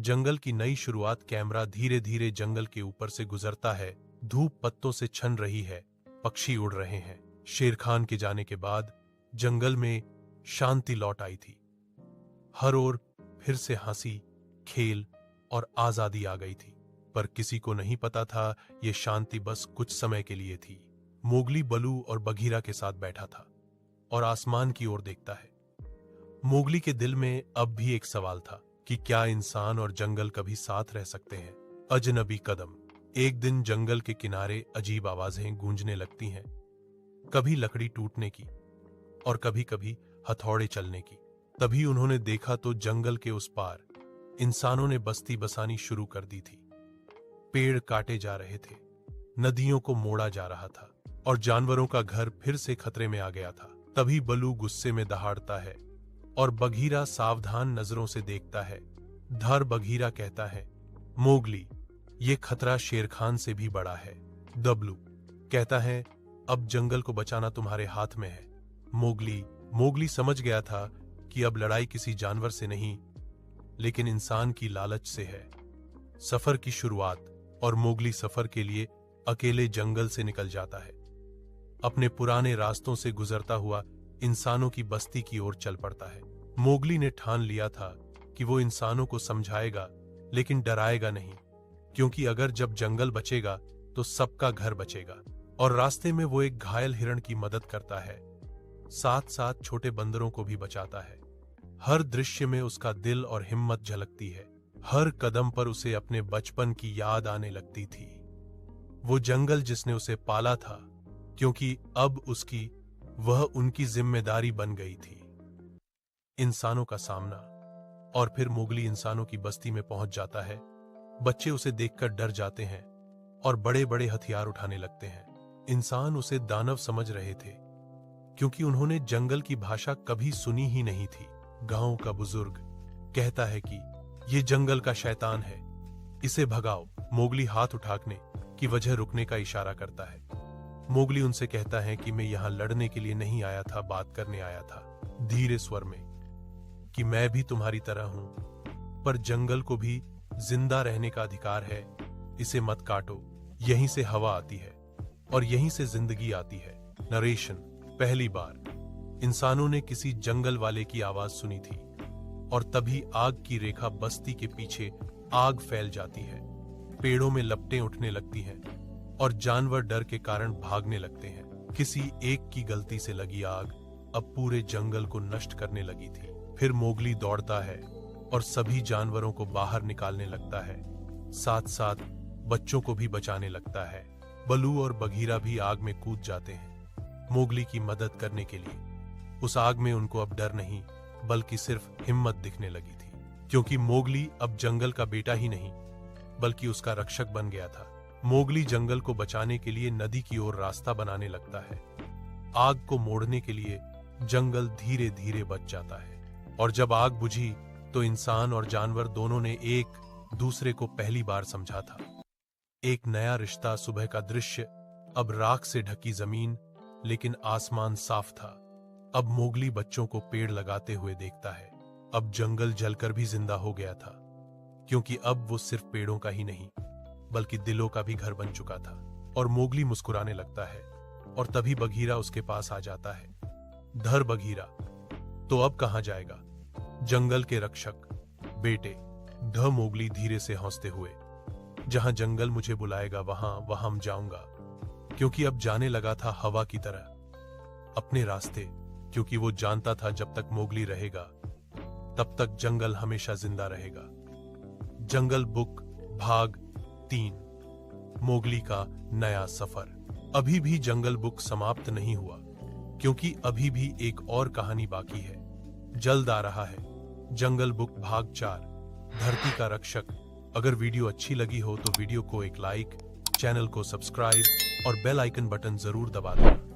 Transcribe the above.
जंगल की नई शुरुआत। कैमरा धीरे धीरे जंगल के ऊपर से गुजरता है। धूप पत्तों से छन रही है, पक्षी उड़ रहे हैं। शेर खान के जाने के बाद जंगल में शांति लौट आई थी। हर ओर फिर से हंसी, खेल और आजादी आ गई थी। पर किसी को नहीं पता था ये शांति बस कुछ समय के लिए थी। मोगली बलू और बघीरा के साथ बैठा था और आसमान की ओर देखता है। मोगली के दिल में अब भी एक सवाल था कि क्या इंसान और जंगल कभी साथ रह सकते हैं। अजनबी कदम। एक दिन जंगल के किनारे अजीब आवाजें गूंजने लगती हैं, कभी लकड़ी टूटने की और कभी कभी हथौड़े चलने की। तभी उन्होंने देखा तो जंगल के उस पार इंसानों ने बस्ती बसानी शुरू कर दी थी। पेड़ काटे जा रहे थे, नदियों को मोड़ा जा रहा था और जानवरों का घर फिर से खतरे में आ गया था। तभी बलू गुस्से में दहाड़ता है और बघीरा सावधान नजरों से देखता है। धर बघीरा कहता है, मोगली, ये खतरा शेर खान से भी बड़ा है। दबलू कहता है, अब जंगल को बचाना तुम्हारे हाथ में है। मोगली समझ गया था कि अब लड़ाई किसी जानवर से नहीं, लेकिन इंसान की लालच से है। सफर की शुरुआत। और मोगली सफर के लिए अकेले जंगल से निकल जाता है। अपने पुराने रास्तों से गुजरता हुआ इंसानों की बस्ती की ओर चल पड़ता है। मोगली ने ठान लिया था कि वो इंसानों को समझाएगा, लेकिन डराएगा नहीं, क्योंकि अगर जब जंगल बचेगा तो सबका घर बचेगा। और रास्ते में वो एक घायल हिरण की मदद करता है, साथ साथ छोटे बंदरों को भी बचाता है। हर दृश्य में उसका दिल और हिम्मत झलकती है। हर कदम पर उसे अपने बचपन की याद आने लगती थी। वो जंगल जिसने उसे पाला था, क्योंकि अब वह उनकी जिम्मेदारी बन गई थी। इंसानों का सामना। और फिर मोगली इंसानों की बस्ती में पहुंच जाता है। बच्चे उसे देखकर डर जाते हैं और बड़े बड़े हथियार उठाने लगते हैं। इंसान उसे दानव समझ रहे थे, क्योंकि उन्होंने जंगल की भाषा कभी सुनी ही नहीं थी। गांव का बुजुर्ग कहता है कि ये जंगल का शैतान है, इसे भगाओ। मोगली हाथ उठाने की वजह रुकने का इशारा करता है। मोगली उनसे कहता है कि मैं यहां लड़ने के लिए नहीं आया था, बात करने आया था, धीरे स्वर में, कि मैं भी तुम्हारी तरह हूं, पर जंगल को भी जिंदा रहने का अधिकार है, इसे मत काटो। यहीं से हवा आती है और यहीं से जिंदगी आती है। नरेशन। पहली बार इंसानों ने किसी जंगल वाले की आवाज सुनी थी और तभी आग की रेखा बस्ती के पीछे आग फैल जाती है। पेड़ों में लपटें उठने लगती हैं और जानवर डर के कारण भागने लगते हैं। किसी एक की गलती से लगी आग अब पूरे जंगल को नष्ट करने लगी थी। फिर मोगली दौड़ता है और सभी जानवरों को बाहर निकालने लगता है, साथ साथ बच्चों को भी बचाने लगता है। बलू और बघीरा भी आग में कूद जाते हैं मोगली की मदद करने के लिए। उस आग में उनको अब डर नहीं, बल्कि सिर्फ हिम्मत दिखने लगी थी, क्योंकि मोगली अब जंगल का बेटा ही नहीं, बल्कि उसका रक्षक बन गया था। मोगली जंगल को बचाने के लिए नदी की ओर रास्ता बनाने लगता है। आग को मोड़ने के लिए जंगल धीरे धीरे बच जाता है। और जब आग बुझी तो इंसान और जानवर दोनों ने एक दूसरे को पहली बार समझा था। एक नया रिश्ता। सुबह का दृश्य। अब राख से ढकी जमीन, लेकिन आसमान साफ था। अब मोगली बच्चों को पेड़ लगाते हुए देखता है। अब जंगल जलकर भी जिंदा हो गया था, क्योंकि अब वो सिर्फ पेड़ों का ही नहीं, बल्कि दिलों का भी घर बन चुका था। और मोगली मुस्कुराने लगता है और तभी बघीरा उसके पास आ जाता है। धर बघीरा, तो अब कहां जाएगा? जंगल के रक्षक बेटे, ध मोगली धीरे से हंसते हुए, जहां जंगल मुझे बुलाएगा वहां जाऊंगा, क्योंकि अब जाने लगा था हवा की तरह अपने रास्ते, क्योंकि वो जानता था जब तक मोगली रहेगा तब तक जंगल हमेशा जिंदा रहेगा। जंगल बुक भाग 3, मोगली का नया सफर। अभी भी जंगल बुक समाप्त नहीं हुआ, क्योंकि अभी भी एक और कहानी बाकी है। जल्द आ रहा है जंगल बुक भाग 4, धरती का रक्षक। अगर वीडियो अच्छी लगी हो तो वीडियो को एक लाइक, चैनल को सब्सक्राइब और बेल आइकन बटन जरूर दबा दें।